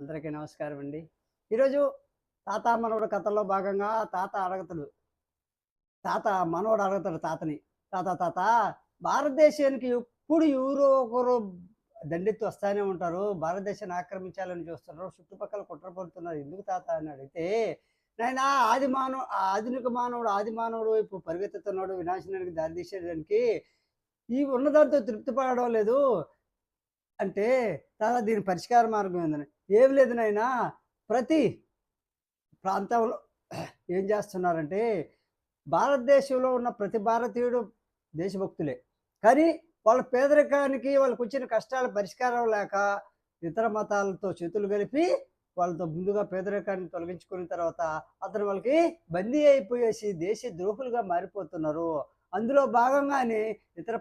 అందరికీ నమస్కారం అండి. ఈరోజు తాత మనవడు కథల్లో భాగంగా తాత మనవడు అడుగుతాడు తాతని. తాత భారతదేశానికి ఎప్పుడు ఎవరో ఒకరు దండెత్తి వస్తానే ఉంటారు. భారతదేశాన్ని ఆక్రమించాలని చూస్తున్నారు. చుట్టుపక్కల కుట్ర పడుతున్నారు. ఎందుకు తాత అని అడిగితే, నాయనా ఆధునిక మానవుడు ఆది మానవుడు వైపు పరిగెత్తుతున్నాడు. వినాశనానికి దారి తీసేయడానికి. ఈ ఉన్నదాంతో తృప్తి పడడం లేదు. అంటే తాత దీని పరిష్కార మార్గం ఏందని? ఏమి లేదు నాయనా, ప్రతి ప్రాంతంలో ఏం చేస్తున్నారంటే, భారతదేశంలో ఉన్న ప్రతి భారతీయుడు దేశభక్తులే. కానీ వాళ్ళ పేదరికానికి, వాళ్ళకొచ్చిన కష్టాల పరిష్కారం లేక, ఇతర మతాలతో చేతులు కలిపి, వాళ్ళతో ముందుగా పేదరికాన్ని తొలగించుకున్న తర్వాత, అతను వాళ్ళకి బందీ అయిపోయేసి దేశ ద్రోహులుగా మారిపోతున్నారు. అందులో భాగంగానే ఇతర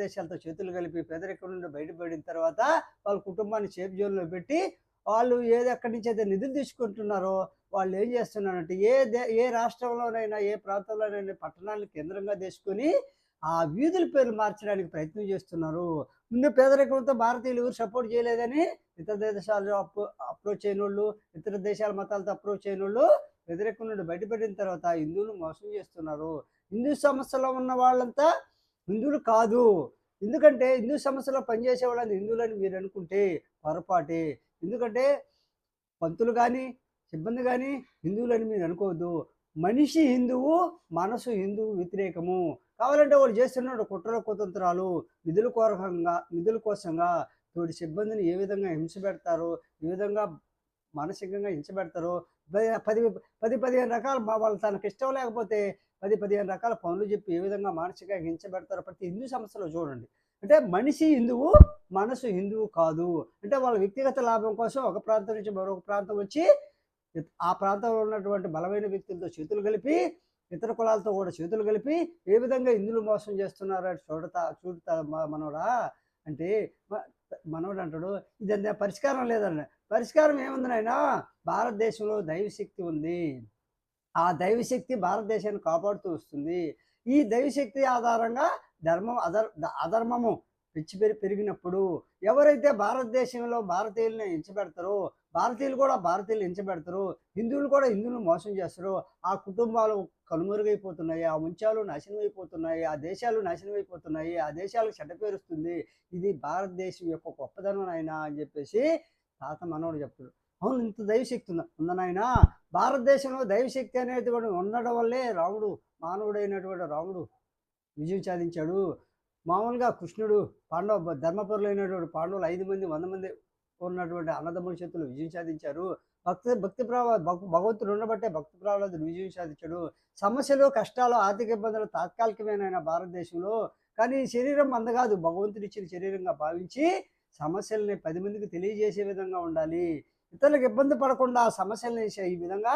దేశాలతో చేతులు కలిపి పేదరికం నుండి బయటపడిన తర్వాత, వాళ్ళ కుటుంబాన్ని సేఫ్ జోన్‌లో పెట్టి, వాళ్ళు ఎక్కడి నుంచైతే నిధులు తీసుకుంటున్నారో, వాళ్ళేం చేస్తున్నారంటే ఏ రాష్ట్రంలోనైనా, ఏ ప్రాంతంలోనైనా పట్టణాలను కేంద్రంగా చేసుకొని, ఆ వీధుల పేర్లు మార్చడానికి ప్రయత్నం చేస్తున్నారు. ముందు పేదరికంతో భారతీయులు ఎవరు సపోర్ట్ చేయలేదని, ఇతర దేశాలు అప్రోచ్ అయినోళ్ళు, ఇతర దేశాల మతాలతో అప్రోచ్ అయినోళ్ళు పేదరికం నుండి బయటపడిన తర్వాత హిందువులను మోసం చేస్తున్నారు. హిందూ సమస్యలో ఉన్న వాళ్ళంతా హిందువులు కాదు. ఎందుకంటే హిందూ సమస్యలో పనిచేసే వాళ్ళని హిందువులని మీరు అనుకుంటే పొరపాటే. ఎందుకంటే పంతులు గాని, సిబ్బంది గాని హిందువులని మీరు అనుకోవద్దు. మనిషి హిందువు, మనసు హిందువు వ్యతిరేకము. కావాలంటే వాళ్ళు చేస్తున్న కుట్రలు, కుతంత్రాలు, నిధుల కోసంగా తోటి సిబ్బందిని ఏ విధంగా హింసపెడతారో, ఏ విధంగా మానసికంగా హింసపెడతారో, 15 రకాల వాళ్ళు తనకిష్టం లేకపోతే 15 రకాల పనులు చెప్పి ఏ విధంగా మానసికంగా హింసపెడతారో ప్రతి హిందూ సమస్యలో చూడండి. అంటే మనిషి హిందువు, మనసు హిందువు కాదు. అంటే వాళ్ళ వ్యక్తిగత లాభం కోసం ఒక ప్రాంతం నుంచి మరొక ప్రాంతం వచ్చి ఆ ప్రాంతంలో ఉన్నటువంటి బలమైన వ్యక్తులతో చేతులు కలిపి, ఇతర కులాలతో కూడా చేతులు కలిపి ఏ విధంగా హిందువులు మోసం చేస్తున్నారో చూడుతా మనోడా అంటే మ మనోడు అంటాడు, ఇదంతా పరిష్కారం లేదన్న. పరిష్కారం ఏముంది నాయనా? భారతదేశంలో దైవశక్తి ఉంది. ఆ దైవశక్తి భారతదేశాన్ని కాపాడుతూ వస్తుంది. ఈ దైవశక్తి ఆధారంగా అధర్మము పెరిగినప్పుడు ఎవరైతే భారతదేశంలో భారతీయుల్ని ఎంచబెడతారో, భారతీయులు కూడా భారతీయులు ఎంచబెడతారు, హిందువులు కూడా హిందువులను మోసం చేస్తారు. ఆ కుటుంబాలు కనుమరుగైపోతున్నాయి. ఆ వంశాలు నాశనమైపోతున్నాయి. ఆ దేశాలు నాశనమైపోతున్నాయి. ఆ దేశాలకు చెడ్డ పేరొస్తుంది. ఇది భారతదేశం యొక్క గొప్పదనం నాయనా అని చెప్పేసి తాత మనవడు చెప్తాడు. అవును, ఇంత దైవశక్తి ఉందా నాయనా? భారతదేశంలో దైవశక్తి అనేది కూడా ఉండడం వల్లే మానవుడైనటువంటి రాముడు విజయం సాధించాడు. మామూలుగా కృష్ణుడు ధర్మపరులైనటువంటి పాండవులు 5 మంది 100 మంది ఉన్నటువంటి అన్నదమ్ముల చేతులు విజయం సాధించారు. భగవంతుడు ఉండబట్టే భక్తి ప్రహ్లాదుడు విజయం సాధించాడు. సమస్యలు, కష్టాలు, ఆర్థిక ఇబ్బందులు తాత్కాలికమేనైనా భారతదేశంలో. కానీ శరీరం అందగాదు, భగవంతుడిచ్చిన శరీరంగా భావించి సమస్యల్ని 10 మందికి తెలియజేసే విధంగా ఉండాలి. ఇతరులకు ఇబ్బంది పడకుండా ఆ సమస్యల్ని ఈ విధంగా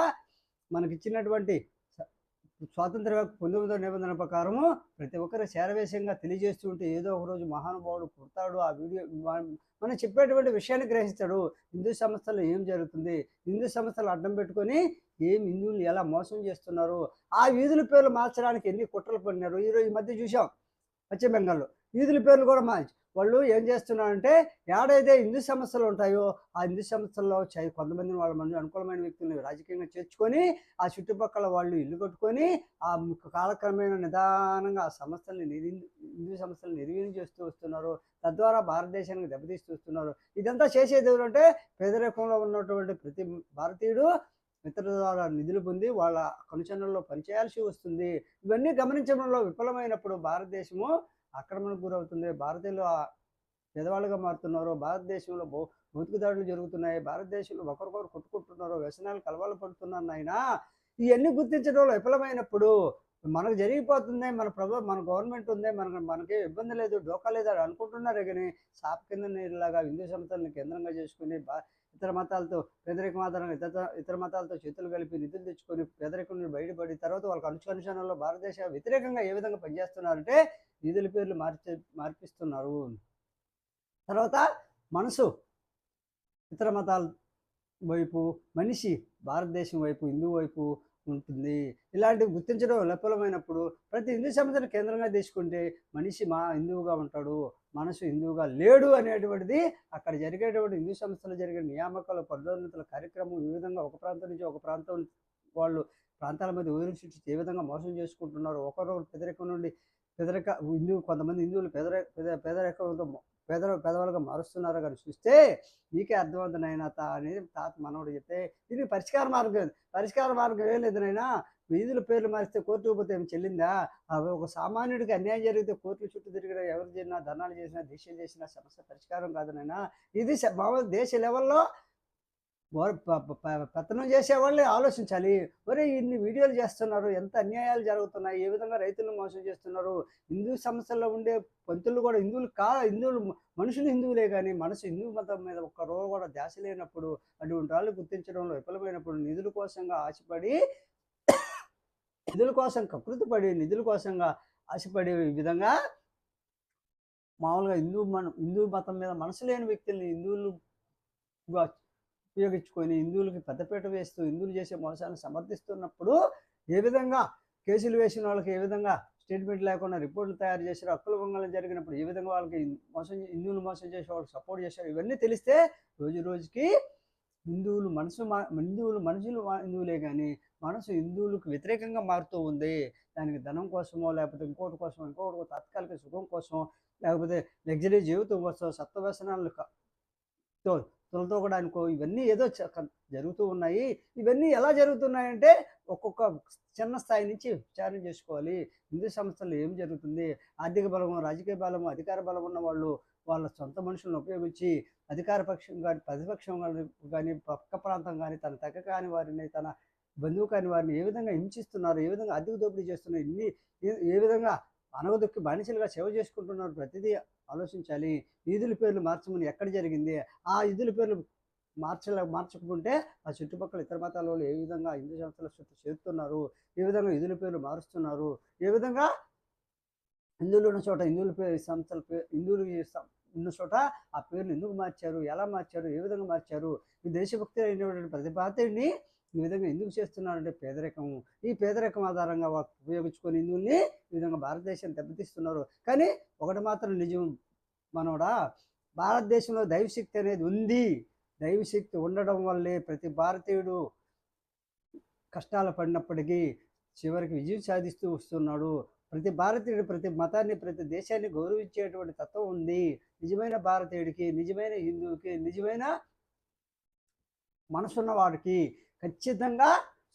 మనకిచ్చినటువంటి స్వాతంత్ర 19వ నిబంధన ప్రకారము ప్రతి ఒక్కరు చేరవేశంగా తెలియజేస్తూ ఉంటే ఏదో ఒక రోజు మహానుభావుడు పుడతాడు. ఆ వీడియో మనం చెప్పేటువంటి విషయాన్ని గ్రహిస్తాడు. హిందూ సంస్థల్లో ఏం జరుగుతుంది, హిందూ సంస్థలు అడ్డం పెట్టుకొని హిందువుల్ని ఎలా మోసం చేస్తున్నారు, ఆ వీధుల పేర్లు మార్చడానికి ఎన్ని కుట్రలు పడినారు. ఈ మధ్య చూసాం పశ్చిమ బెంగాల్లో వీధుల పేర్లు కూడా మార్చి వాళ్ళు ఏం చేస్తున్నారంటే, ఏడైతే హిందూ సమస్యలు ఉంటాయో ఆ హిందూ సమస్యల్లో కొంతమందిని వాళ్ళ మంది అనుకూలమైన వ్యక్తుల్ని రాజకీయంగా చేర్చుకొని ఆ చుట్టుపక్కల వాళ్ళు ఇల్లు కట్టుకొని ఆ కాలక్రమేణా నిదానంగా ఆ హిందూ సమస్యలను నిర్వీర్యం చేస్తూ వస్తున్నారు. తద్వారా భారతదేశానికి దెబ్బతీస్తూ వస్తున్నారు. ఇదంతా చేసేది ఎవరంటే పేదరికంలో ఉన్నటువంటి ప్రతి భారతీయుడు ఇతరుల ద్వారా నిధులు పొంది వాళ్ళ కనుచన్నల్లో పనిచేయాల్సి వస్తుంది. ఇవన్నీ గమనించడంలో విఫలమైనప్పుడు భారతదేశము ఆక్రమణకు గురవుతుంది. భారతీయులు పేదవాళ్ళుగా మారుతున్నారు. భారతదేశంలో భౌతిక దాడులు జరుగుతున్నాయి. భారతదేశంలో ఒకరికొకరు కొట్టుకుంటున్నారు. వ్యసనాలు కలవలు పడుతున్నారు నాయనా. ఇవన్నీ గుర్తించడంలో విఫలమైనప్పుడు మనకు జరిగిపోతుంది, మన గవర్నమెంట్ ఉంది, మనకి ఇబ్బంది లేదు, డోకా లేదు అని అనుకుంటున్నారే కానీ సాప కింద నీరులాగా హిందూ సంస్థలను కేంద్రంగా చేసుకుని ఇతర మతాలతో పేదరికం ఆధారంగా ఇతర మతాలతో చేతులు కలిపి నిధులు తెచ్చుకొని పేదరికం నుండి బయటపడి తర్వాత వాళ్ళకి అనుచరణలో భారతదేశ వ్యతిరేకంగా ఏ విధంగా పనిచేస్తున్నారంటే నిధుల పేర్లు మార్పిస్తున్నారు. తర్వాత మనసు ఇతర మతాల వైపు, మనిషి భారతదేశం వైపు, హిందూ వైపు ఉంటుంది. ఇలాంటివి గుర్తించడం విఫలమైనప్పుడు ప్రతి హిందూ సంస్థను కేంద్రంగా తీసుకుంటే మనిషి హిందువుగా ఉంటాడు, మనసు హిందువుగా లేడు అనేటువంటిది అక్కడ జరిగేటువంటి హిందూ సంస్థలు జరిగే నియామకాలు, పదోన్నతుల కార్యక్రమం ఈ విధంగా ఒక ప్రాంతం నుంచి ఒక ప్రాంతం వాళ్ళు ప్రాంతాల మధ్య ఊరిచుట్టు ఏ విధంగా మోసం చేసుకుంటున్నారు. ఒకరు పేదరికం నుండి కొంతమంది హిందువులు పేదరికంతో పేదవాళ్ళుగా మారుస్తున్నారు కానీ చూస్తే మీకే అర్థమవుతుంది నాయన అనేది తాత మనవడు చెప్తే, దీనికి పరిష్కార మార్గం ఏం లేదు నాయన. వీధుల పేర్లు మారిస్తే కోర్టుకు పోతే ఏమి చెల్లిందా? అవి ఒక సామాన్యుడికి అన్యాయం జరిగితే కోర్టుల చుట్టూ తిరిగినా, ఎవరు చేసినా, ధర్నాలు చేసినా, దీక్షలు చేసినా సమస్య పరిష్కారం కాదు నాయన. ఇది మామూలు దేశ లెవెల్లో పెత్తనం చేసేవాళ్ళే ఆలోచించాలి. ఒరే ఇన్ని వీడియోలు చేస్తున్నారు, ఎంత అన్యాయాలు జరుగుతున్నాయి, ఏ విధంగా రైతులను మోసం చేస్తున్నారు. హిందూ సంస్థల్లో ఉండే పంతులు కూడా హిందువులు మనుషులు హిందువులే కానీ మనసు హిందూ మతం మీద ఒక్క రోజు కూడా ధ్యాస లేనప్పుడు, అటువంటి వాళ్ళు గుర్తించడంలో విఫలమైనప్పుడు, నిధుల కోసంగా ఆశపడి, నిధుల కోసం కకృతిపడి, నిధుల కోసంగా ఆశపడే విధంగా మామూలుగా హిందూ మతం మీద మనసు లేని వ్యక్తుల్ని హిందువులుగా ఉపయోగించుకొని హిందువులకి పెద్దపీట వేస్తూ హిందువులు చేసే మోసాన్ని సమర్థిస్తున్నప్పుడు ఏ విధంగా కేసులు వేసిన వాళ్ళకి ఏ విధంగా స్టేట్మెంట్ లేకుండా రిపోర్టులు తయారు చేశారు, హక్కుల భంగాలు జరిగినప్పుడు ఏ విధంగా వాళ్ళకి హిందువులు మోసం చేసే వాళ్ళకి సపోర్ట్ చేశారు, ఇవన్నీ తెలిస్తే రోజు రోజుకి హిందువులు మనుషులు హిందువులే కానీ మనసు హిందువులకు వ్యతిరేకంగా మారుతూ ఉంది. దానికి ధనం కోసమో లేకపోతే ఇంకోటి తాత్కాలిక సుఖం కోసం, లేకపోతే లగ్జరీ జీవితం కోసం, సత్వవ్యసనాలు తొలతూగడానికో ఇవన్నీ ఏదో జరుగుతూ ఉన్నాయి. ఇవన్నీ ఎలా జరుగుతున్నాయంటే ఒక్కొక్క చిన్న స్థాయి నుంచి విచారణ చేసుకోవాలి. హిందూ సంస్థల్లో ఏం జరుగుతుంది? ఆర్థిక బలము, రాజకీయ బలము, అధికార బలం ఉన్న వాళ్ళు వాళ్ళ సొంత మనుషులను ఉపయోగించి అధికార పక్షం కానీ ప్రతిపక్షం కానీ పక్క ప్రాంతం కానీ తన తగ్గ కాని వారిని, తన బంధువు కాని వారిని ఏ విధంగా హింసిస్తున్నారు, ఏ విధంగా ఆర్థిక దోపిడీ చేస్తున్నారు, ఏ విధంగా అనవదొక్కి బానిసలుగా సేవ చేసుకుంటున్నారు, ప్రతిదీ ఆలోచించాలి. ఈదుల పేర్లు మార్చమని ఎక్కడ జరిగింది? ఆ ఈదుల పేర్లు మార్చకుంటే ఆ చుట్టుపక్కల ఇతర మతాల వాళ్ళు ఏ విధంగా హిందూ సంస్థల చుట్టూ చేరుతున్నారు, ఏ విధంగా ఈదుల పేర్లు మారుస్తున్నారు, ఏ విధంగా హిందువులు ఉన్న చోట హిందువులు ఉన్న చోట ఆ పేర్లు ఎందుకు మార్చారు, ఎలా మార్చారు, ఏ విధంగా మార్చారు, ఈ దేశభక్తి అయినటువంటి ప్రతి భారతీయుడిని ఈ విధంగా ఎందుకు చేస్తున్నారంటే ఈ పేదరికం ఆధారంగా ఉపయోగించుకొని హిందువుల్ని ఈ విధంగా భారతదేశాన్ని దెబ్బతీస్తున్నారు. కానీ ఒకటి మాత్రం నిజం మనోడా, భారతదేశంలో దైవశక్తి అనేది ఉంది. దైవశక్తి ఉండడం వల్లే ప్రతి భారతీయుడు కష్టాలు పడినప్పటికీ చివరికి విజయం సాధిస్తూ వస్తున్నాడు. ప్రతి భారతీయుడు ప్రతి మతాన్ని, ప్రతి దేశాన్ని గౌరవించేటువంటి తత్వం ఉంది. నిజమైన భారతీయుడికి, నిజమైన హిందువుకి, నిజమైన మనసున్న వాడికి ఖచ్చితంగా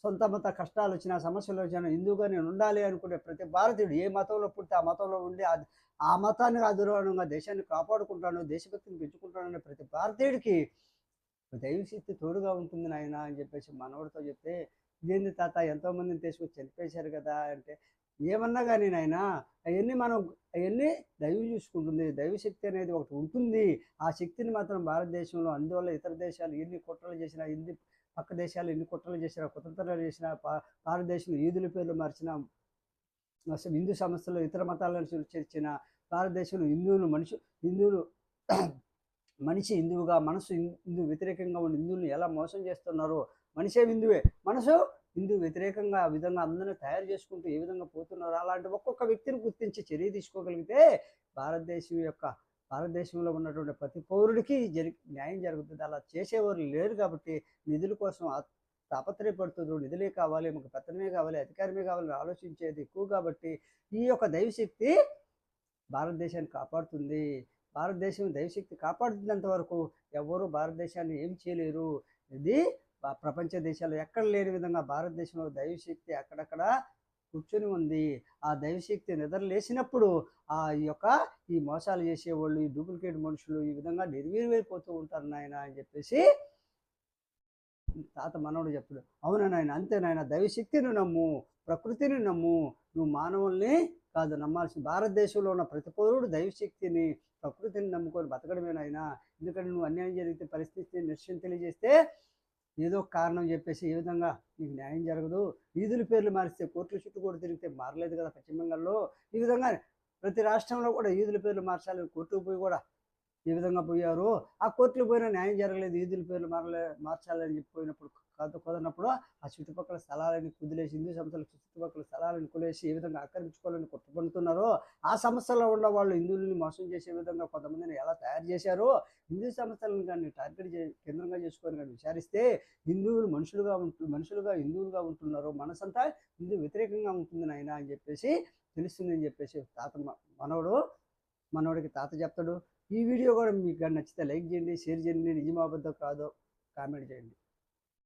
సొంత మత కష్టాలు వచ్చినా, సమస్యలు వచ్చినా హిందువుగా నేను ఉండాలి అనుకునే ప్రతి భారతీయుడు ఏ మతంలో పుడితే ఆ మతంలో ఉండి ఆ మతానికి ఆధారంగా దేశాన్ని కాపాడుకుంటాను, దేశభక్తిని పెంచుకుంటాననే ప్రతి భారతీయుడికి దైవశక్తి తోడుగా ఉంటుంది నాయన అని చెప్పేసి మనవడితో చెప్తే, ఇదేంది తాత ఎంతోమందిని తీసుకొచ్చి చనిపేశారు కదా అంటే, ఏమన్నా కానీ నాయన అవన్నీ దైవం చూసుకుంటుంది. దైవశక్తి అనేది ఒకటి ఉంటుంది. ఆ శక్తిని మాత్రం భారతదేశంలో, అందువల్ల ఇతర దేశాలు ఎన్ని కుట్రలు చేసినా, పక్క దేశాలు ఎన్ని కుట్రలు చేసినా, కుతంత్రాలు చేసినా, భారతదేశంలో ఈదుల పేర్లు మార్చినా, హిందూ సంస్థలు ఇతర మతాలను చేర్చిన, భారతదేశంలో హిందువులు మనిషి హిందువుగా, మనసు హిందూ వ్యతిరేకంగా ఉన్న హిందువులను ఎలా మోసం చేస్తున్నారో, మనిషే హిందువే, మనసు హిందూ వ్యతిరేకంగా ఆ విధంగా అందరినీ తయారు చేసుకుంటూ ఏ విధంగా పోతున్నారో, అలాంటి ఒక్కొక్క వ్యక్తిని గుర్తించి చర్య తీసుకోగలిగితే భారతదేశంలో ఉన్నటువంటి ప్రతి పౌరుడికి న్యాయం జరుగుతుంది. అలా చేసేవారు లేరు కాబట్టి నిధుల కోసం తాపత్రయపడుతున్నారు. నిధులే కావాలి, మాకు పెత్తనమే కావాలి, అధికారమే కావాలని ఆలోచించేది ఎక్కువ కాబట్టి ఈ యొక్క దైవశక్తి భారతదేశాన్ని కాపాడుతుంది. భారతదేశం దైవశక్తి కాపాడుతున్నంత వరకు ఎవరు భారతదేశాన్ని ఏం చేయలేరు. ఇది ప్రపంచ దేశాలు ఎక్కడ లేని విధంగా భారతదేశంలో దైవశక్తి అక్కడక్కడ కూర్చొని ఉంది. ఆ దైవశక్తి నిద్రలేసినప్పుడు ఈ మోసాలు చేసేవాళ్ళు, ఈ డూప్లికేట్ మనుషులు ఈ విధంగా నిర్వీర్యమైపోతూ ఉంటారు నాయన అని చెప్పేసి తాత మనవడు చెప్పుడు. అవునా నాయన, అంతే నాయన, దైవశక్తిని నమ్ము, ప్రకృతిని నమ్ము, నువ్వు మానవుల్ని కాదు నమ్మాల్సింది. భారతదేశంలో ఉన్న ప్రతి పౌరుడు దైవశక్తిని, ప్రకృతిని నమ్ముకొని బతకడమేనాయన. ఎందుకంటే నువ్వు అన్యాయం జరిగితే పరిస్థితిని నిశ్చయం తెలియజేస్తే ఏదో కారణం చెప్పేసి ఏ విధంగా నీకు న్యాయం జరగదు. వీధుల పేర్లు మారిస్తే కోర్టుల చుట్టూ కూడా తిరిగితే మారలేదు కదా పశ్చిమ బెంగాల్లో. ఈ విధంగా ప్రతి రాష్ట్రంలో కూడా వీధుల పేర్లు మార్చాలి, కోర్టుకు పోయి కూడా ఏ విధంగా పోయారు. ఆ కోర్టుకు పోయినా న్యాయం జరగలేదు, వీధుల పేర్లు మార్చాలని చెప్పిపోయినప్పుడు కుదరినప్పుడు ఆ చుట్టుపక్కల స్థలాలని కుదిలేసి హిందూ సంస్థల చుట్టుపక్కల స్థలాలను కుదిలేసి ఏ విధంగా ఆక్రమించుకోవాలని కుట్రపడుతున్నారో, ఆ సంస్థల్లో ఉన్న వాళ్ళు హిందువులని మోసం చేసే విధంగా కొంతమందిని ఎలా తయారు చేశారో, హిందూ సంస్థలను కానీ కేంద్రంగా చేసుకొని కానీ విచారిస్తే హిందువులు మనుషులుగా హిందువులుగా ఉంటున్నారు, మనసంతా హిందూ వ్యతిరేకంగా ఉంటుంది నాయన అని చెప్పేసి తెలుస్తుందని చెప్పేసి మనవడు మనోడికి తాత చెప్తాడు. ఈ వీడియో కూడా మీకు నచ్చితే లైక్ చేయండి, షేర్ చేయండి, నిజమా అబద్ధం కాదో కామెంట్ చేయండి.